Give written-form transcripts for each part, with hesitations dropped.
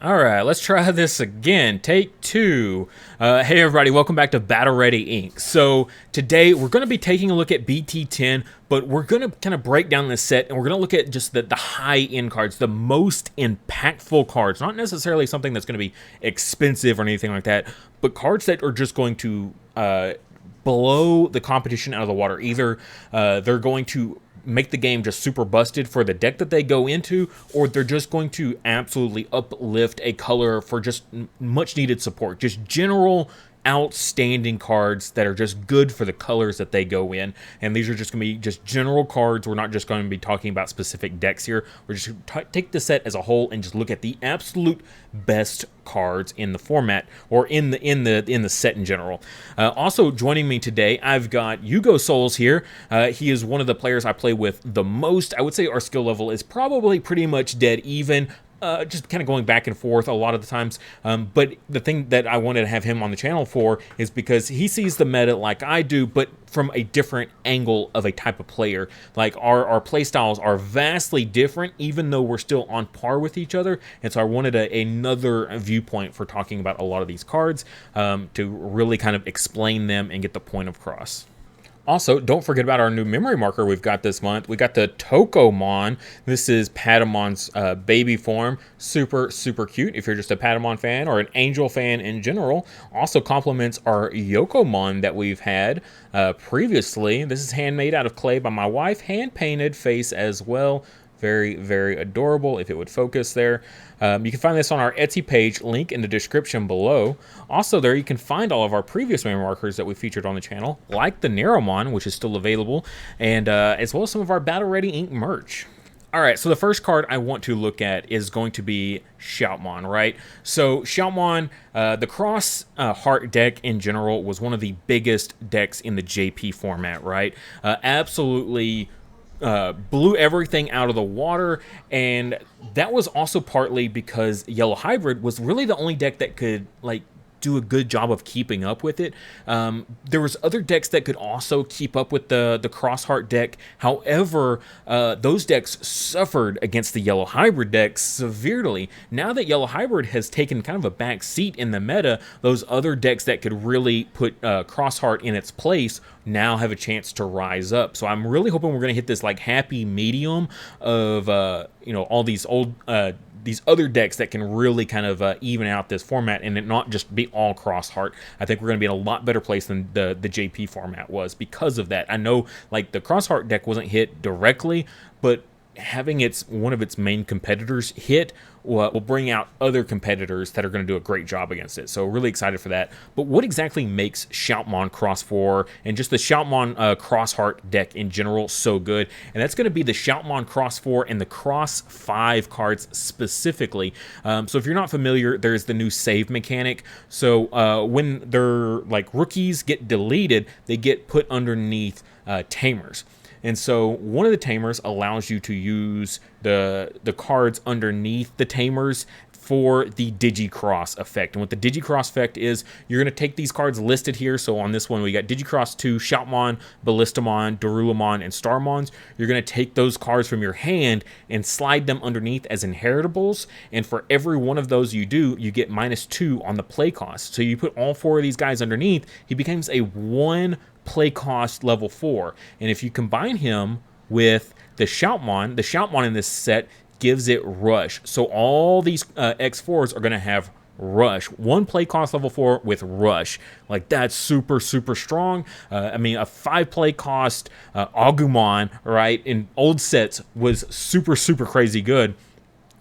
All right, let's try this again. Take two. Hey, everybody, welcome back to Battle Ready Inc. So, today we're going to be taking a look at BT10, but we're going to kind of break down this set and we're going to look at just the high end cards, the most impactful cards. Not necessarily something that's going to be expensive or anything like that, but cards that are just going to blow the competition out of the water. Either they're going to make the game just super busted for the deck that they go into, or they're just going to absolutely uplift a color for just much needed support. Just general outstanding cards that are just good for the colors that they go in. And these are just going to be just general cards. We're not just going to be talking about specific decks here. We're just going to take the set as a whole and just look at the absolute best cards in the format, or in the set in general. Also joining me today, I've got Yugo Souls here. He is one of the players I play with the most. I would say our skill level is probably pretty much dead even. Just kind of going back and forth a lot of the times. But the thing that I wanted to have him on the channel for is because he sees the meta like I do, but from a different angle of a type of player. Like our play styles are vastly different, even though we're still on par with each other. And so I wanted another viewpoint for talking about a lot of these cards, to really kind of explain them and get the point across. Also, don't forget about our new memory marker we've got this month. We got the Tokomon. This is Patamon's baby form. Super, super cute if you're just a Patamon fan or an Angel fan in general. Also complements our Yokomon that we've had previously. This is handmade out of clay by my wife. Hand-painted face as well. Very, very adorable, if it would focus there. You can find this on our Etsy page, link in the description below. Also there you can find all of our previous memory markers that we featured on the channel, like the Naromon, which is still available, and as well as some of our Battle Ready Inc. merch. Alright, so the first card I want to look at is going to be Shoutmon, right? So Shoutmon, the Cross Heart deck in general was one of the biggest decks in the JP format, right? Absolutely blew everything out of the water, and that was also partly because Yellow Hybrid was really the only deck that could do a good job of keeping up with it. There was other decks that could also keep up with the Cross Heart deck. However, those decks suffered against the Yellow Hybrid deck severely. Now that Yellow Hybrid has taken kind of a back seat in the meta, those other decks that could really put Cross Heart in its place now have a chance to rise up. So I'm really hoping we're going to hit this happy medium of all these old these other decks that can really kind of even out this format and it not just be all Cross Heart. I think we're going to be in a lot better place than the JP format was because of that. I know the Cross Heart deck wasn't hit directly, but having one of its main competitors hit will bring out other competitors that are going to do a great job against it. So really excited for that. But what exactly makes Shoutmon Cross 4 and just the Shoutmon Cross Heart deck in general so good? And that's going to be the Shoutmon Cross 4 and the Cross 5 cards specifically. So if you're not familiar, there's the new save mechanic. So when their rookies get deleted, they get put underneath Tamers. And so one of the Tamers allows you to use the cards underneath the Tamers for the Digicross effect. And what the Digicross effect is, you're going to take these cards listed here. So on this one, we got Digicross 2, Shoutmon, Ballistamon, Darulamon, and Starmons. You're going to take those cards from your hand and slide them underneath as inheritables. And for every one of those you do, you get -2 on the play cost. So you put all 4 of these guys underneath, he becomes a 1 play cost level 4. And if you combine him with the Shoutmon in this set gives it Rush. So all these X4s are going to have Rush. 1 play cost level 4 with Rush. That's super, super strong. I mean, a 5 play cost Agumon, right, in old sets was super, super crazy good.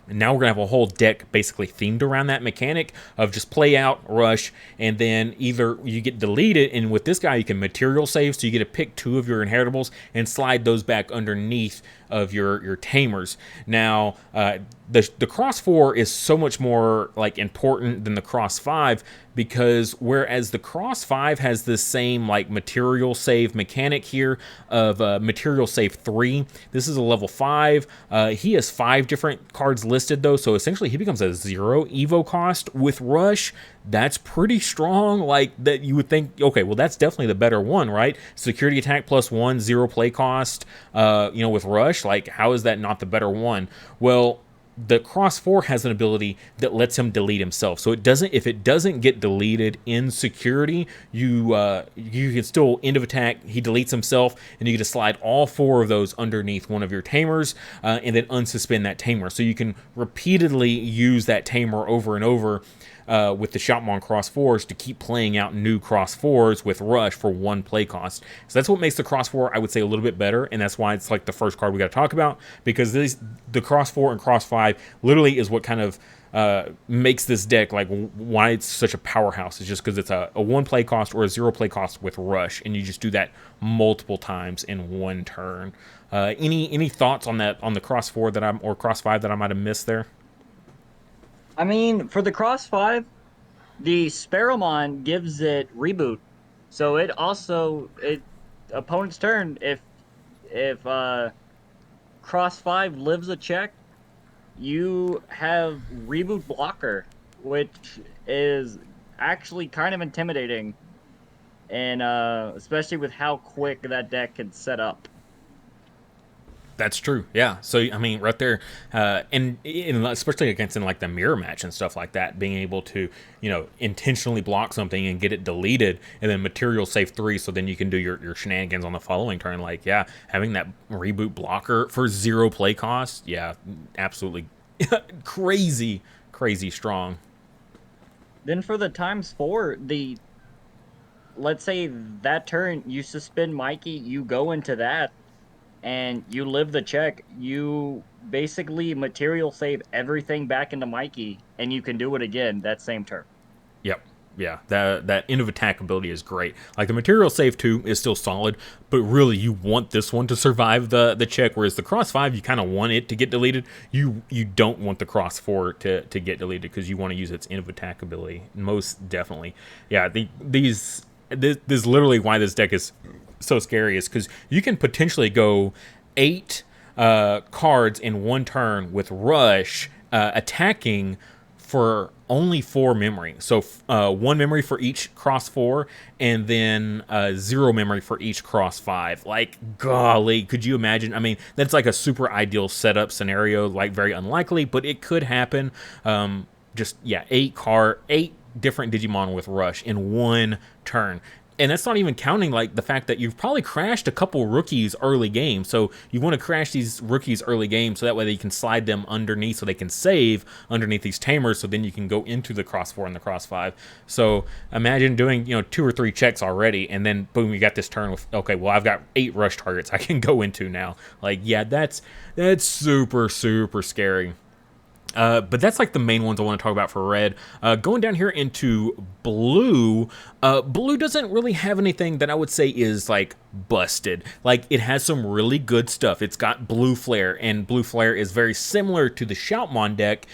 And now we're going to have a whole deck basically themed around that mechanic of just play out, rush, and then either you get deleted, and with this guy you can material save, so you get to pick 2 of your inheritables and slide those back underneath of your Tamers. Now, the Cross 4 is so much more important than the Cross 5, because whereas the Cross 5 has this same material save mechanic here of material save 3, this is a level 5. He has 5 different cards listed though, so essentially he becomes a 0 Evo cost with Rush. That's pretty strong. That you would think, okay, well that's definitely the better one, right? Security attack +1, 0 play cost, with Rush. How is that not the better one? Well, the Cross 4 has an ability that lets him delete himself. So it doesn't, if it doesn't get deleted in security, you can still end of attack. He deletes himself, and you get to slide all 4 of those underneath one of your Tamers, and then unsuspend that Tamer. So you can repeatedly use that Tamer over and over with the Shoutmon Cross 4s to keep playing out new Cross 4s with Rush for 1 play cost. So that's what makes the Cross 4, I would say, a little bit better, and that's why it's like the first card we got to talk about, because the Cross 4 and Cross 5 literally is what kind of makes this deck, like, why it's such a powerhouse. It's just because it's a 1 play cost or a 0 play cost with Rush, and you just do that multiple times in 1 turn. Any thoughts on that, on the Cross 4 or Cross 5 that I might have missed there? I mean, for the Cross 5, the Sparrowmon gives it reboot. So it opponent's turn, if Cross 5 lives a check, you have reboot blocker, which is actually kind of intimidating, and especially with how quick that deck can set up. That's true. Yeah. So I mean, right there, and especially against in like the mirror match and stuff like that, being able to intentionally block something and get it deleted, and then material save 3, so then you can do your shenanigans on the following turn. Like, yeah, having that reboot blocker for 0 play cost, yeah, absolutely crazy, crazy strong. Then for the times 4, let's say that turn you suspend Mikey, you go into that, and you live the check, you basically material save everything back into Mikey, and you can do it again that same turn. Yep. Yeah, that end of attack ability is great. Like the material save 2 is still solid, but really you want this one to survive the check, whereas the Cross 5, you kind of want it to get deleted. You don't want the Cross 4 to get deleted because you want to use its end of attack ability. Most definitely. Yeah, this is literally why this deck is so scary, is because you can potentially go 8 cards in 1 turn with Rush attacking for only 4 memory. So 1 memory for each Cross 4, and then 0 memory for each Cross 5. Like, golly, could you imagine? I mean, that's like a super ideal setup scenario, like very unlikely, but it could happen. Just, yeah, 8 different Digimon with Rush in 1 turn. And that's not even counting like the fact that you've probably crashed a couple rookies early game. So you want to crash these rookies early game so that way you can slide them underneath so they can save underneath these Tamers, so then you can go into the Cross 4 and the Cross 5. So imagine doing 2 or 3 checks already, and then boom, you got this turn with, okay, well, I've got 8 rush targets I can go into now. Like, yeah, that's super, super scary. But that's like the main ones I want to talk about for red. Going down here into blue, blue doesn't really have anything that I would say is like busted. Like, it has some really good stuff. It's got Blue Flare, and Blue Flare is very similar to the Shoutmon deck,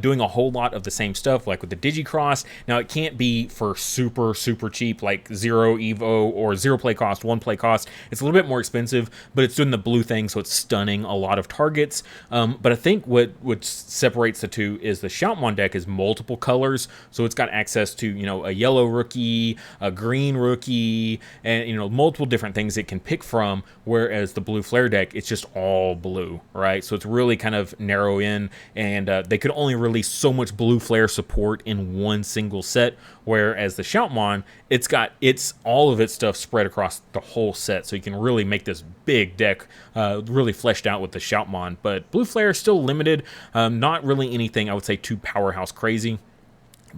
doing a whole lot of the same stuff, like with the Digicross. Now, it can't be for super, super cheap, like 0 Evo or 0 play cost, 1 play cost. It's a little bit more expensive, but it's doing the blue thing, so it's stunning a lot of targets. But I think what separates the two is the Shoutmon deck is multiple colors, so it's got access to, a yellow rookie, a green rookie, and, multiple different things it can pick from, whereas the Blue Flare deck, it's just all blue, right? So it's really kind of narrow in, and they could only release so much Blue Flare support in 1 single set, whereas the Shoutmon, it's all of its stuff spread across the whole set, so you can really make this big deck really fleshed out with the Shoutmon. But Blue Flare is still limited, not really anything I would say too powerhouse crazy.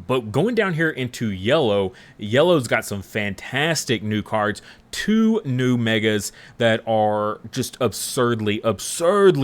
But going down here into yellow, yellow's got some fantastic new cards. 2 new megas that are just absurdly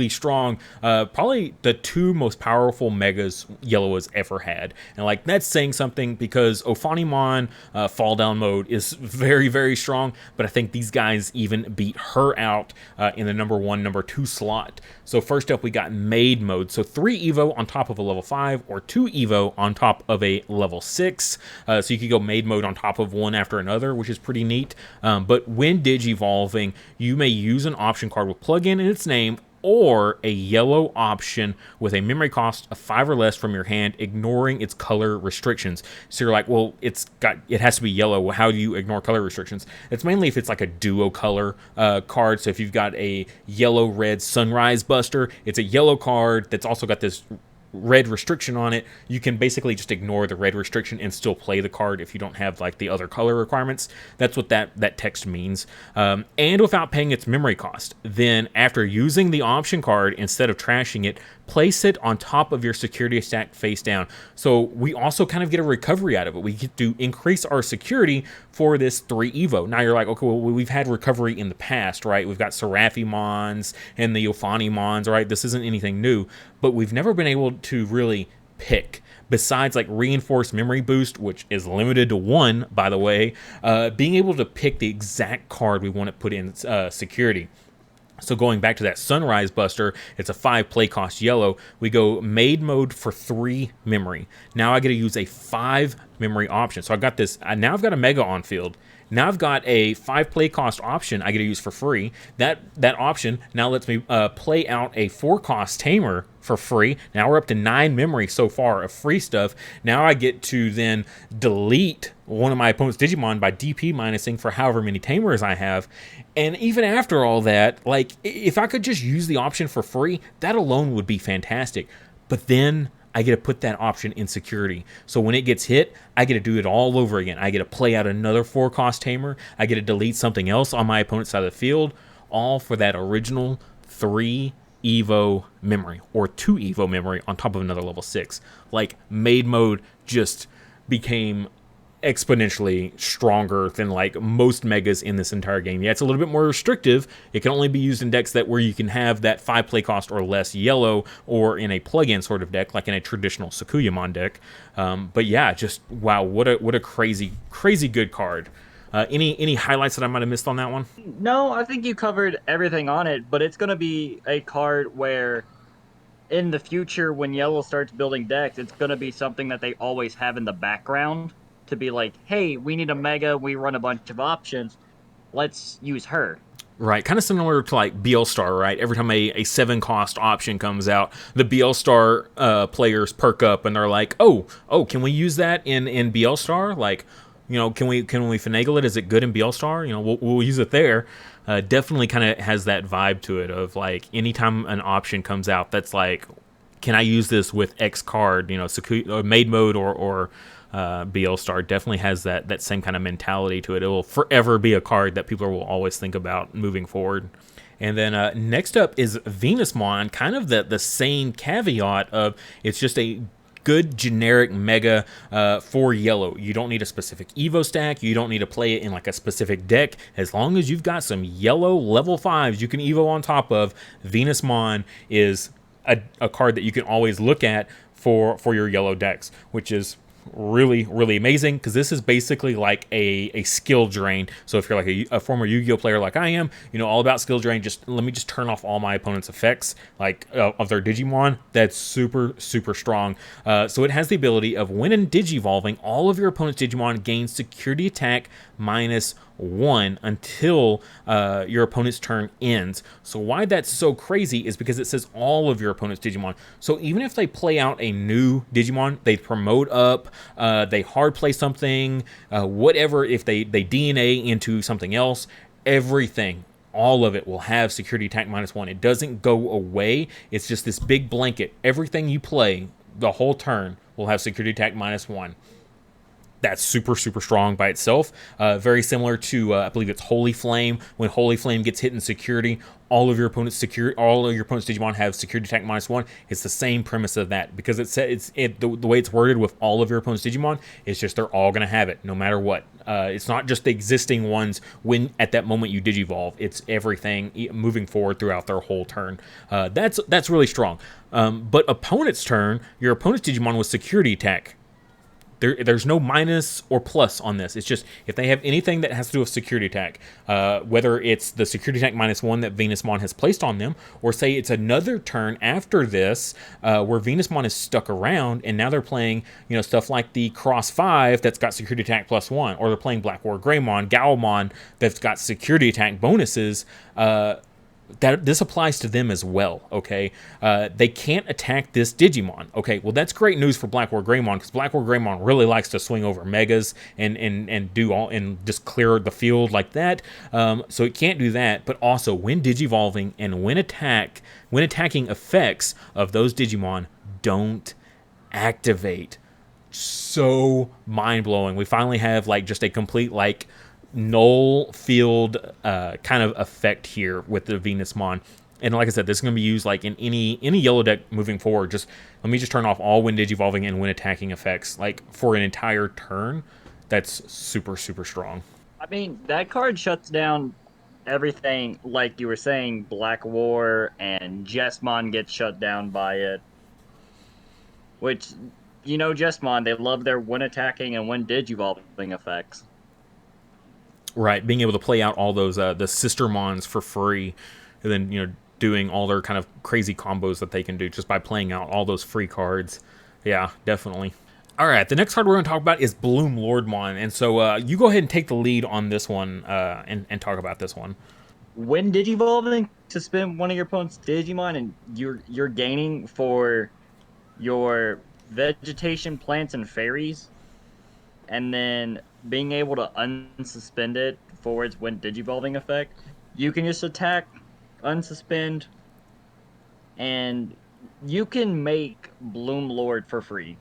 strong. Probably the 2 most powerful megas yellow has ever had. And like, that's saying something, because Ophanimon fall down mode is very, very strong, but I think these guys even beat her out in the number 1, number 2 slot. So first up, we got Maid mode. So 3 Evo on top of a level 5, or 2 Evo on top of a level 6. So you could go Maid mode on top of one after another, which is pretty neat. But when digivolving, you may use an option card with plug-in in its name, or a yellow option with a memory cost of 5 or less from your hand, ignoring its color restrictions. So you're like, well, it has to be yellow. Well, how do you ignore color restrictions? It's mainly if it's like a duo color card. So if you've got a yellow-red Sunrise Buster, it's a yellow card that's also got this red restriction on it, you can basically just ignore the red restriction and still play the card if you don't have like the other color requirements. That's what that text means. And without paying its memory cost. Then after using the option card, instead of trashing it, place it on top of your security stack face down. So we also kind of get a recovery out of it. We get to increase our security for this 3 Evo. Now you're like, okay, well, we've had recovery in the past, right? We've got Seraphimons and the Ophanimons, right? This isn't anything new, but we've never been able to really pick. Besides like reinforced memory boost, which is limited to 1, by the way, being able to pick the exact card we want to put in security. So going back to that Sunrise Buster, it's a 5 play cost yellow. We go Maid mode for 3 memory. Now I get to use a 5 memory option. So I've got this, now I've got a Mega on field. Now I've got a 5 play cost option I get to use for free. That option now lets me play out a 4 cost Tamer for free. Now we're up to 9 memory so far of free stuff. Now I get to then delete one of my opponent's Digimon by DP minusing for however many Tamers I have. And even after all that, like, if I could just use the option for free, that alone would be fantastic. But then I get to put that option in security. So when it gets hit, I get to do it all over again. I get to play out another 4 cost Tamer. I get to delete something else on my opponent's side of the field, all for that original 3 Evo memory, or 2 Evo memory on top of another level 6. Like, Maid mode just became exponentially stronger than like most megas in this entire game. Yeah, it's a little bit more restrictive. It can only be used in decks that where you can have that 5 play cost or less yellow, or in a plug-in sort of deck, like in a traditional Sakuyamon deck. But yeah, just wow, what a crazy good card. Any highlights that I might have missed on that one? No, I think you covered everything on it, but it's going to be a card where in the future when Yellow starts building decks, it's going to be something that they always have in the background to be like, hey, we need a Mega, we run a bunch of options, let's use her. Right, kind of similar to like BL Star, right? Every time a 7 cost option comes out, the BL Star players perk up and they're like, oh, can we use that in BL Star? Like, you know, can we finagle it? Is it good in BL Star? You know, we'll use it there. Definitely kind of has that vibe to it of like, anytime an option comes out that's like, can I use this with X card? You know, or Maid mode or BL Star definitely has that same kind of mentality to it. It will forever be a card that people will always think about moving forward. And then next up is Venusmon, kind of the same caveat of it's just a good generic Mega for yellow. You don't need a specific Evo stack. You don't need to play it in like a specific deck. As long as you've got some yellow level 5s you can Evo on top of, Venusmon is a card that you can always look at for your yellow decks, which is really amazing, because this is basically like a skill drain. So if you're like a former Yu-Gi-Oh player like I am, you know all about skill drain. Just let me just turn off all my opponent's effects, like of their Digimon. That's super strong. So it has the ability of, when in Digivolving, all of your opponent's Digimon gain security attack -1 until your opponent's turn ends. So why that's so crazy is because it says all of your opponent's Digimon. So even if they play out a new Digimon, they promote up, they hard play something, whatever, if they DNA into something else, everything, all of it will have security attack -1. It doesn't go away. It's just this big blanket. Everything you play the whole turn will have security attack -1. That's super strong by itself. Very similar to, I believe it's Holy Flame. When Holy Flame gets hit in security, all of your opponent's Digimon have security attack -1. It's the same premise of that, because the way it's worded with all of your opponent's Digimon, it's just they're all gonna have it no matter what. It's not just the existing ones when at that moment you Digivolve. It's everything moving forward throughout their whole turn. That's really strong. But opponent's turn, your opponent's Digimon with security attack, there's no minus or plus on this. It's just if they have anything that has to do with security attack, whether it's the security attack -1 that Venusmon has placed on them, or say it's another turn after this where Venusmon is stuck around and now they're playing, you know, stuff like the Cross 5 that's got security attack +1, or they're playing Black War Greymon, Gammon that's got security attack bonuses. That this applies to them as well, okay? They can't attack this Digimon. Okay, well, that's great news for Black War Greymon, because Black War Greymon really likes to swing over Megas and do all and just clear the field like that. So it can't do that. But also, when Digivolving and when attacking effects of those Digimon don't activate. So mind-blowing. We finally have like just a complete like null field kind of effect here with the Venusmon. And like I said, this is going to be used like in any yellow deck moving forward. Just let me just turn off all when Digivolving and when attacking effects like for an entire turn. That's super, super strong. I mean, that card shuts down everything, like you were saying, Black War and Jesmon gets shut down by it. Which, Jesmon, they love their when attacking and when digivolving effects. Right, being able to play out all those the sister mons for free, and then doing all their kind of crazy combos that they can do just by playing out all those free cards. Yeah, definitely. All right, the next card we're going to talk about is Bloom Lordmon, and so you go ahead and take the lead on this one and talk about this one. When digivolving, suspend one of your opponent's Digimon, and you're gaining for your vegetation, plants, and fairies, and then being able to unsuspend it for its when digivolving effect. You can just attack, unsuspend, and you can make Bloom Lord for free.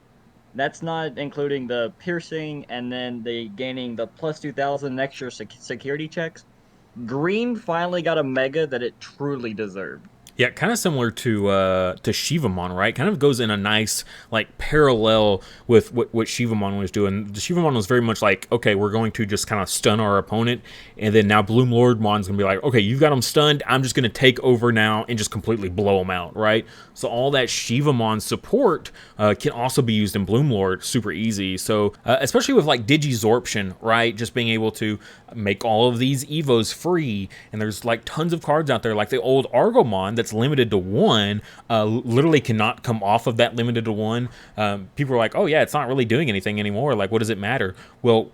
That's not including the piercing and then the gaining the plus 2,000 extra security checks. Green finally got a mega that it truly deserved. Yeah, kind of similar to Shivamon, right? Kind of goes in a nice like parallel with what Shivamon was doing. The Shivamon was very much like, okay, we're going to just kind of stun our opponent, and then now Bloom Lordmon's gonna be like, okay, you've got them stunned. I'm just gonna take over now and just completely blow them out, right? So all that Shivamon support can also be used in Bloom Lord, super easy. So especially with like Digizorption, right? Just being able to make all of these Evos free, and there's like tons of cards out there, like the old Argomon that's limited to 1, literally cannot come off of that limited to 1. People are like, oh yeah, it's not really doing anything anymore, like what does it matter? Well,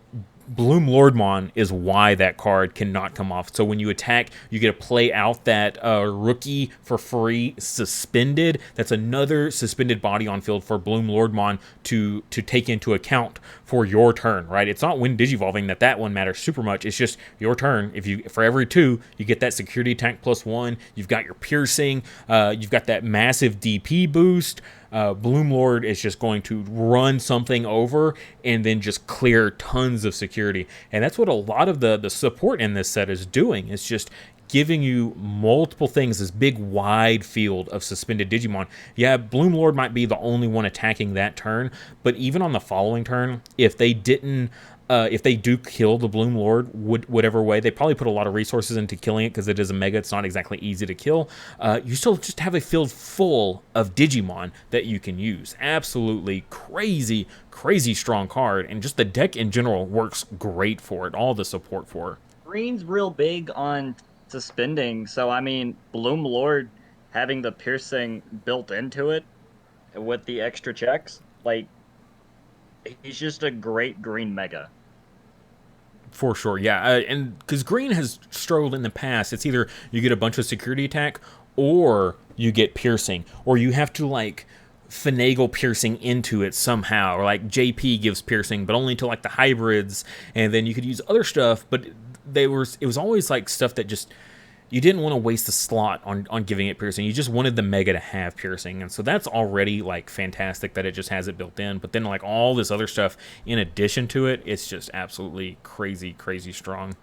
Bloom Lordmon is why that card cannot come off. So when you attack, you get to play out that rookie for free suspended. That's another suspended body on field for Bloom Lordmon to take into account for your turn, right? It's not when digivolving that one matters super much. It's just your turn. If you for every 2, you get that security attack +1. You've got your piercing. You've got that massive DP boost. Bloom Lord is just going to run something over and then just clear tons of security. And that's what a lot of the support in this set is doing. It's just giving you multiple things, this big wide field of suspended Digimon. Yeah, Bloom Lord might be the only one attacking that turn, but even on the following turn, if they didn't if they do kill the Bloom Lord, whatever way, they probably put a lot of resources into killing it because it is a mega. It's not exactly easy to kill. You still just have a field full of Digimon that you can use. Absolutely crazy, crazy strong card. And just the deck in general works great for it. All the support for it. Green's real big on suspending. So, I mean, Bloom Lord having the piercing built into it with the extra checks, like, he's just a great green mega. For sure, yeah. And because green has struggled in the past, it's either you get a bunch of security attack or you get piercing, or you have to like finagle piercing into it somehow, or like JP gives piercing but only to like the hybrids, and then you could use other stuff, but it was always like stuff that just you didn't want to waste the slot on giving it piercing. You just wanted the mega to have piercing, and so that's already like fantastic that it just has it built in. But then like all this other stuff in addition to it, it's just absolutely crazy, crazy strong.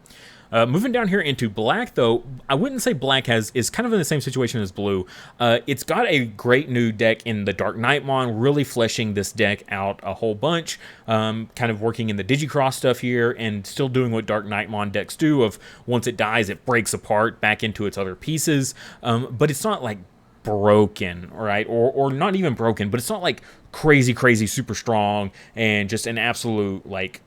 Moving down here into black, though, I wouldn't say black is kind of in the same situation as blue. It's got a great new deck in the Dark Knightmon, really fleshing this deck out a whole bunch, kind of working in the Digicross stuff here, and still doing what Dark Knightmon decks do of once it dies, it breaks apart back into its other pieces, but it's not like broken, right? Or not even broken, but it's not like crazy, crazy, super strong and just an absolute, like,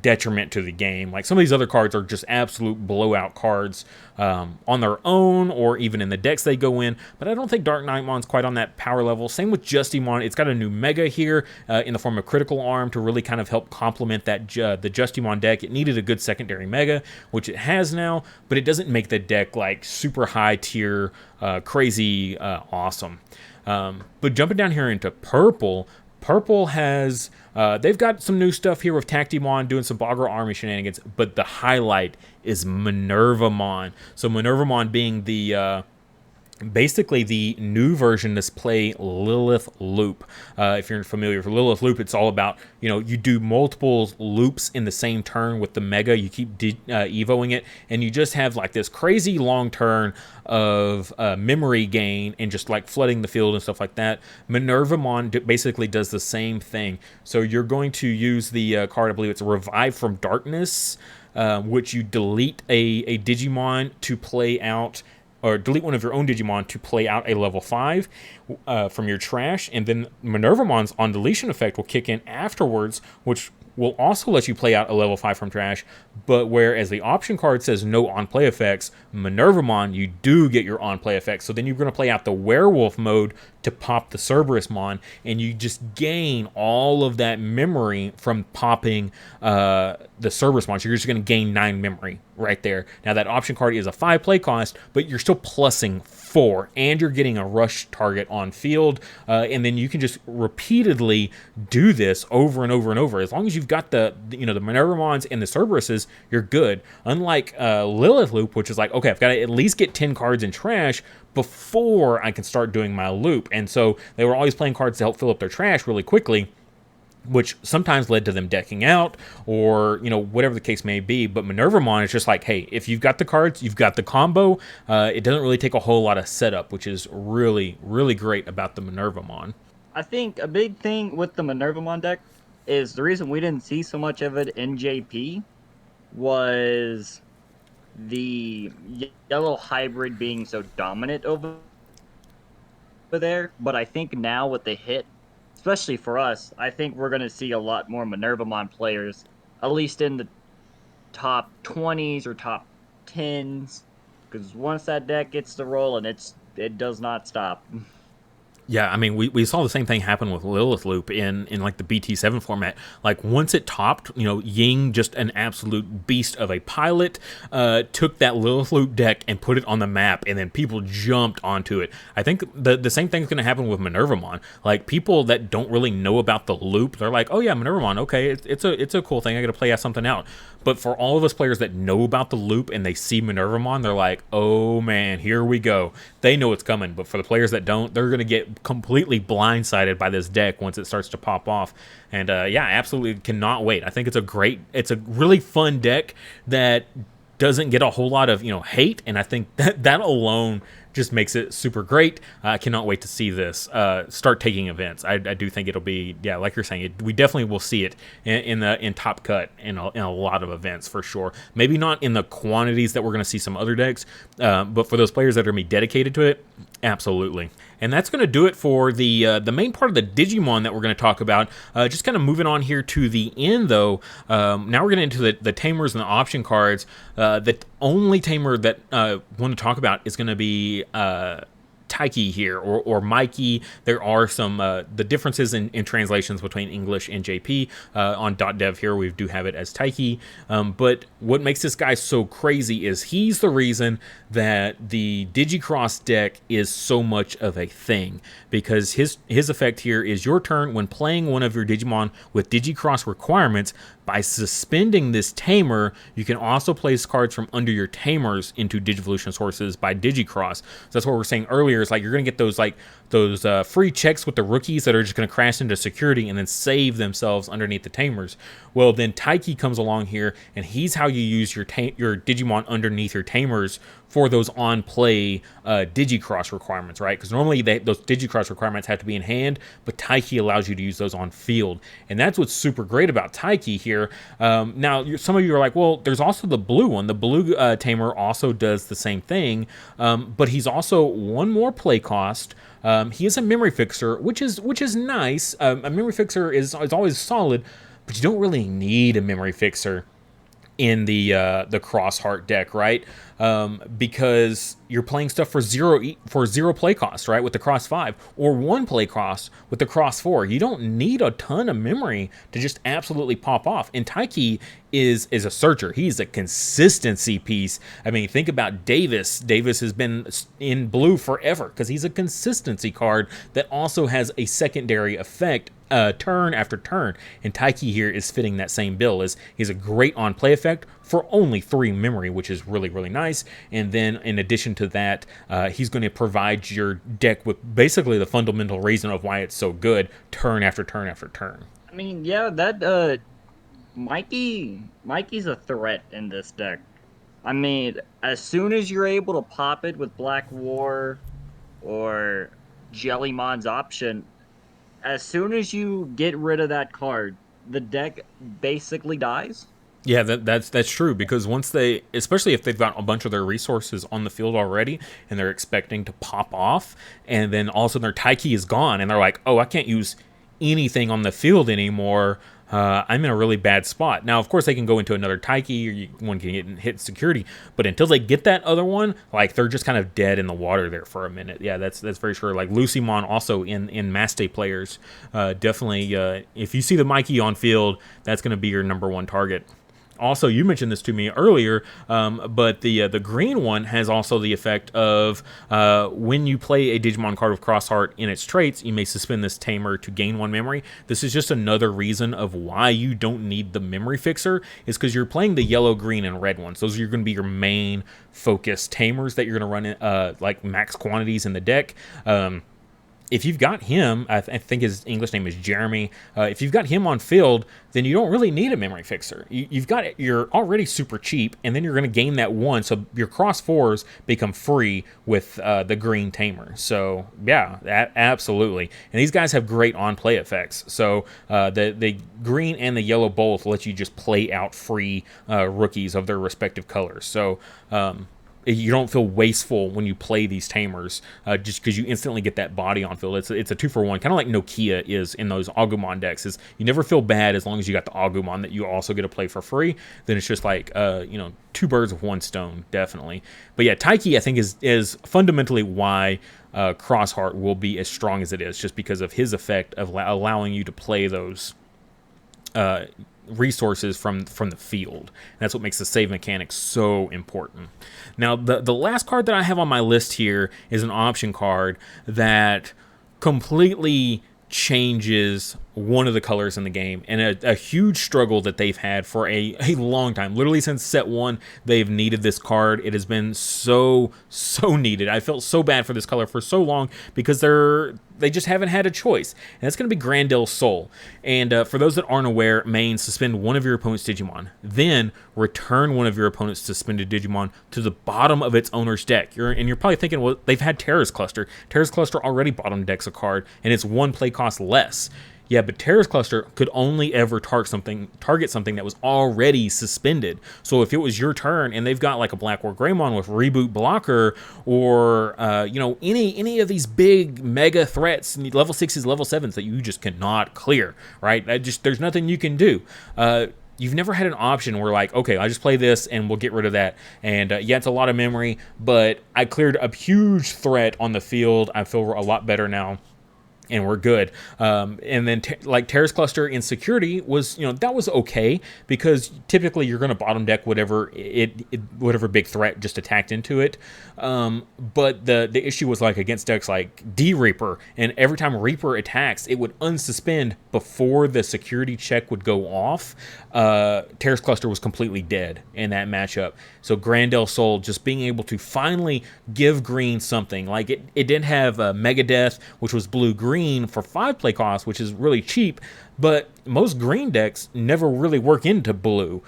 detriment to the game. Like some of these other cards are just absolute blowout cards on their own or even in the decks they go in, but I don't think Dark Knightmon's quite on that power level. Same with Justimon. It's got a new mega here in the form of Critical Arm to really kind of help complement that the Justimon deck. It needed a good secondary mega, which it has now, but it doesn't make the deck like super high tier crazy awesome. But jumping down here into purple, Purple has, they've got some new stuff here with Tactimon doing some Bogger Army shenanigans, but the highlight is Minervamon. So Minervamon being the Basically, the new version is play Lilith Loop. If you're familiar with Lilith Loop, it's all about, you do multiple loops in the same turn with the Mega. You keep evoing it, and you just have like this crazy long turn of memory gain and just like flooding the field and stuff like that. Minervamon basically does the same thing. So you're going to use the card, I believe it's Revive from Darkness, which you delete a Digimon to play out, or delete one of your own Digimon to play out a level 5 from your trash, and then Minervamon's on deletion effect will kick in afterwards, which will also let you play out a level 5 from trash, but whereas the option card says no on-play effects, Minervamon, you do get your on-play effects. So then you're going to play out the Werewolf mode to pop the Cerberusmon, and you just gain all of that memory from popping the Cerberusmon. So you're just going to gain 9 memory right there. Now that option card is a 5 play cost, but you're still plussing 4, and you're getting a rush target on field, and then you can just repeatedly do this over and over and over. As long as you've got the Minervamons and the Cerberuses, you're good. Unlike Lilith Loop, which is like, okay, I've got to at least get 10 cards in trash before I can start doing my loop. And so they were always playing cards to help fill up their trash really quickly, which sometimes led to them decking out or, whatever the case may be. But Minervamon is just like, hey, if you've got the cards, you've got the combo. It doesn't really take a whole lot of setup, which is really, really great about the Minervamon. I think a big thing with the Minervamon deck is the reason we didn't see so much of it in JP was the yellow hybrid being so dominant over there. But I think now with the hit, especially for us, I think we're going to see a lot more Minervamon players, at least in the top 20s or top 10s, because once that deck gets to roll, and it does not stop. Yeah, I mean, we saw the same thing happen with Lilith Loop in like the BT7 format. Like, once it topped, Ying, just an absolute beast of a pilot, took that Lilith Loop deck and put it on the map, and then people jumped onto it. I think the same thing's going to happen with Minervamon. Like, people that don't really know about the loop, they're like, oh yeah, Minervamon, okay, it's a cool thing, I got to play out something out. But for all of us players that know about the loop and they see Minervamon, they're like, oh man, here we go. They know it's coming. But for the players that don't, they're going to get completely blindsided by this deck once it starts to pop off. And yeah, absolutely cannot wait. I think it's a really fun deck that doesn't get a whole lot of hate, and I think that alone just makes it super great. I cannot wait to see this start taking events. I do think it'll be, yeah, like you're saying, we definitely will see it in Top Cut in a lot of events for sure. Maybe not in the quantities that we're going to see some other decks, but for those players that are going to be dedicated to it, absolutely. And that's going to do it for the main part of the Digimon that we're going to talk about. Just kind of moving on here to the end, though. Now we're getting into the Tamers and the option cards. The only Tamer that I want to talk about is going to be Taiki here, or Mikey. There are some the differences in translations between English and JP. On .dev here, we do have it as Taiki. But what makes this guy so crazy is he's the reason that the Digicross deck is so much of a thing, because his effect here is your turn when playing one of your Digimon with Digicross requirements. By suspending this Tamer, you can also place cards from under your Tamers into Digivolution sources by Digicross. So that's what we were saying earlier. Is like you're going to get those free checks with the rookies that are just going to crash into security and then save themselves underneath the Tamers. Well, then Taiki comes along here, and he's how you use your Digimon underneath your Tamers for those on-play Digicross requirements, right? Because normally those Digicross requirements have to be in hand, but Taiki allows you to use those on field. And that's what's super great about Taiki here. Now, some of you are like, well, there's also the blue one. The blue Tamer also does the same thing, but he's also one more play cost. He is a memory fixer, which is nice. A memory fixer is always solid, but you don't really need a memory fixer in the Cross Heart deck, right? Because you're playing stuff for zero play cost, right? With the Cross 5, or 1 play cost with the Cross 4. You don't need a ton of memory to just absolutely pop off. And Taiki is a searcher. He's a consistency piece. I mean, think about Davis. Davis has been in blue forever because he's a consistency card that also has a secondary effect turn after turn. And Taiki here is fitting that same bill, as he's a great on play effect for only 3 memory, which is really, really nice. And then in addition to that, he's going to provide your deck with basically the fundamental reason of why it's so good, turn after turn after turn. I mean, yeah, that Mikey's a threat in this deck. I mean, as soon as you're able to pop it with Black War or Jellymon's option, as soon as you get rid of that card, the deck basically dies. Yeah, that's true, because once they, especially if they've got a bunch of their resources on the field already and they're expecting to pop off, and then all of a sudden their Taiki is gone and they're like, oh, I can't use anything on the field anymore. I'm in a really bad spot. Now, of course, they can go into another Taiki, or one can get hit security, but until they get that other one, like, they're just kind of dead in the water there for a minute. Yeah, that's very sure. Like Lucimon also in Master players, definitely. If you see the Mikey on field, that's going to be your number 1 target. Also, you mentioned this to me earlier, but the green one has also the effect of when you play a Digimon card with Crossheart in its traits, you may suspend this Tamer to gain 1 memory. This is just another reason of why you don't need the memory fixer, is because you're playing the yellow, green, and red ones. Those are going to be your main focus Tamers that you're going to run like max quantities in the deck. If you've got him, I think his English name is Jeremy. If you've got him on field, then you don't really need a memory fixer. You're already super cheap, and then you're going to gain that 1, so your cross 4s become free with the green Tamer. So yeah, absolutely. And these guys have great on play effects. So the green and the yellow both let you just play out free rookies of their respective colors. So you don't feel wasteful when you play these Tamers, just because you instantly get that body on field. It's a 2-for-1, kind of like Nokia is in those Agumon decks. Is you never feel bad as long as you got the Agumon that you also get to play for free. Then it's just like 2 birds with 1 stone, definitely. But yeah, Taiki, I think, is fundamentally why Crossheart will be as strong as it is, just because of his effect of allowing you to play those resources from the field. And that's what makes the save mechanic so important. Now, the last card that I have on my list here is an option card that completely changes one of the colors in the game, and a huge struggle that they've had for a long time. Literally since set 1, they've needed this card. It has been so needed. I felt so bad for this color for so long, because they just haven't had a choice. And that's going to be Grandel Soul. And for those that aren't aware, main, suspend one of your opponent's Digimon. Then return one of your opponent's suspended Digimon to the bottom of its owner's deck. You're probably thinking, well, they've had Terra's Cluster. Terra's Cluster already bottom decks a card, and it's 1 play cost less. Yeah, but Terra's Cluster could only ever target something that was already suspended. So if it was your turn and they've got like a Black War Greymon with Reboot Blocker, or any of these big mega threats, level 6s, level 7s that you just cannot clear, right? There's nothing you can do. You've never had an option where, like, okay, I just play this and we'll get rid of that. And yeah, it's a lot of memory, but I cleared a huge threat on the field. I feel a lot better now, and we're good. And then like Terra's Cluster in security was, that was okay, because typically you're going to bottom deck whatever big threat just attacked into it. But the issue was, like, against decks like D-Reaper, and every time Reaper attacks, it would unsuspend before the security check would go off. Terra's Cluster was completely dead in that matchup. So Grandel Soul just being able to finally give green something. Like, it didn't have Megadeth, which was blue-green for 5 play cost, which is really cheap, but most green decks never really work into blue.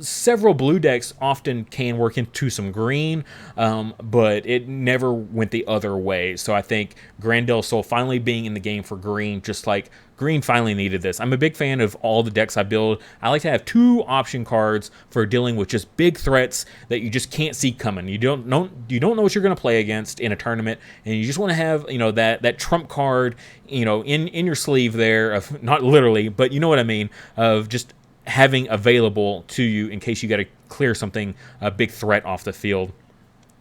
Several blue decks often can work into some green, but it never went the other way. So I think Grandel Soul finally being in the game for green, just like green finally needed this. I'm a big fan of all the decks I build. I like to have 2 option cards for dealing with just big threats that you just can't see coming. You don't know what you're going to play against in a tournament, and you just want to have that trump card in your sleeve there, of not literally, but you know what I mean, of just having available to you in case you got to clear something, a big threat off the field.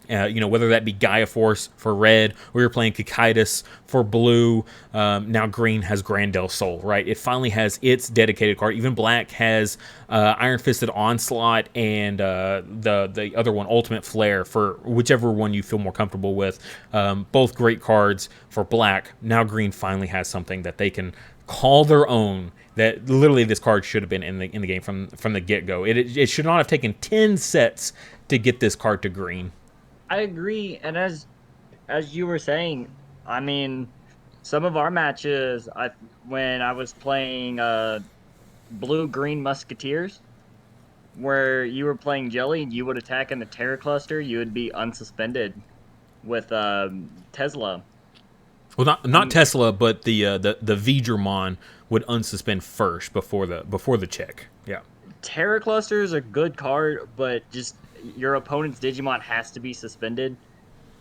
Whether that be Gaia Force for red, or you're playing Kikaitis for blue. Now green has Grandel Soul, right? It finally has its dedicated card. Even black has Iron Fisted Onslaught and the other one, Ultimate Flare, for whichever one you feel more comfortable with. Both great cards for black. Now green finally has something that they can call their own that literally this card should have been in the game from the get-go. It should not have taken 10 sets to get this card to green. I agree, and as you were saying, I mean, some of our matches, when I was playing blue green musketeers, where you were playing jelly and you would attack in the terror cluster, you would be unsuspended with Tesla. Well, not Tesla, but the Venusmon would unsuspend first before the check. Yeah. Terror cluster is a good card, but just your opponent's Digimon has to be suspended.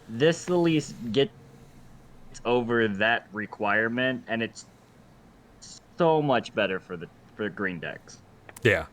This at least gets over that requirement, and it's so much better for green decks. Yeah.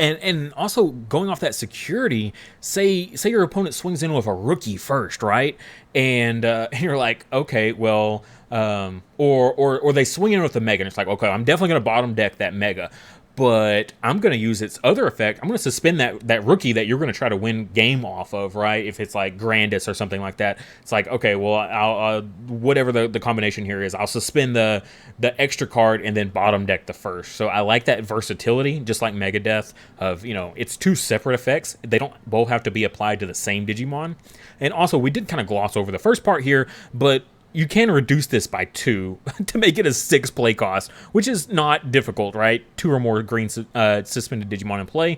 And also going off that security, say your opponent swings in with a rookie first, right? And you're like, okay, well, or they swing in with a mega, and it's like, okay, I'm definitely gonna bottom deck that mega, but I'm going to use its other effect. I'm going to suspend that rookie that you're going to try to win game off of, right? If it's like Grandis or something like that. It's like, okay, well, I'll whatever the combination here is, I'll suspend the extra card and then bottom deck the first. So I like that versatility, just like Megadeth, of, it's two separate effects. They don't both have to be applied to the same Digimon. And also, we did kind of gloss over the first part here, but you can reduce this by 2 to make it a 6 play cost, which is not difficult, right? 2 or more green suspended Digimon in play.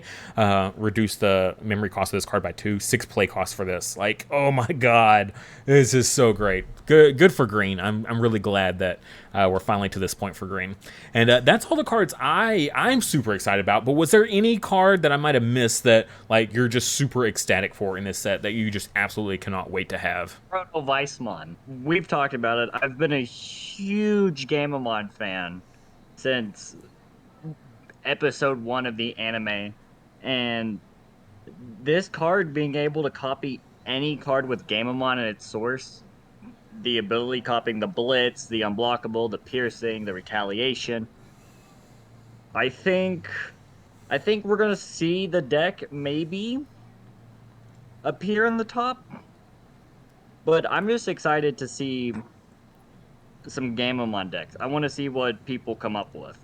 Reduce the memory cost of this card by 2. 6 play cost for this. Like, oh my god, this is so great. Good for green. I'm really glad that we're finally to this point for green. And that's all the cards I'm super excited about. But was there any card that I might have missed that like you're just super ecstatic for in this set that you just absolutely cannot wait to have? Venusmon. We've talked about it. I've been a huge Gammon fan since episode 1 of the anime, and this card being able to copy any card with Gammon at its source, the ability copying the Blitz, the Unblockable, the Piercing, the Retaliation. I think we're gonna see the deck maybe appear in the top, but I'm just excited to see some Gammon decks. I want to see what people come up with.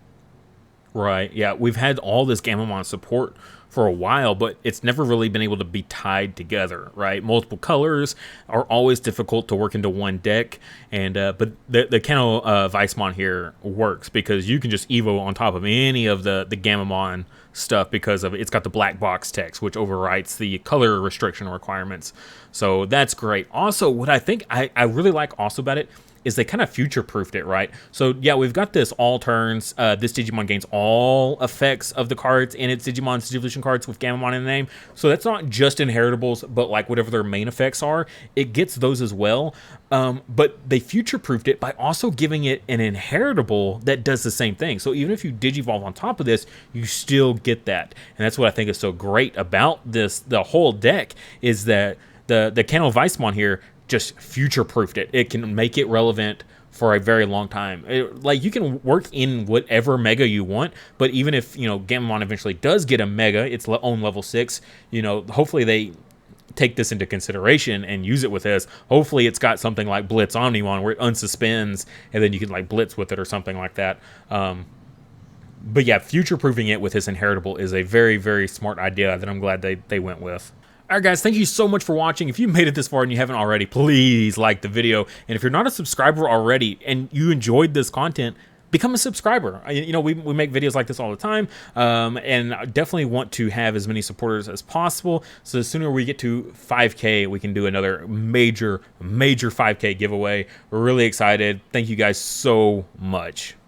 Right, yeah, we've had all this Gammon support for a while, but it's never really been able to be tied together, right? Multiple colors are always difficult to work into one deck, and but the Kano Venusmon here works because you can just Evo on top of any of the Gammon stuff because of it's got the black box text, which overwrites the color restriction requirements. So that's great. Also, what I think I really like also about it is they kind of future-proofed it, right? So yeah, we've got this all turns. This Digimon gains all effects of the cards in its Digimon's evolution cards with Gammon in the name. So that's not just inheritables, but like whatever their main effects are, it gets those as well. But they future-proofed it by also giving it an inheritable that does the same thing. So even if you Digivolve on top of this, you still get that. And that's what I think is so great about this, the whole deck, is that the Kano Venusmon here just future-proofed it. It can make it relevant for a very long time. Like, you can work in whatever mega you want, but even if, Gammon eventually does get a mega, its own level 6, hopefully they take this into consideration and use it with this. Hopefully it's got something like Blitz Omnimon where it unsuspends, and then you can, like, Blitz with it or something like that. But yeah, future-proofing it with this inheritable is a very, very smart idea that I'm glad they went with. Alright guys, thank you so much for watching. If you made it this far and you haven't already, please like the video. And if you're not a subscriber already and you enjoyed this content, become a subscriber. We make videos like this all the time, and I definitely want to have as many supporters as possible. So the sooner we get to 5K, we can do another major 5K giveaway. We're really excited. Thank you guys so much.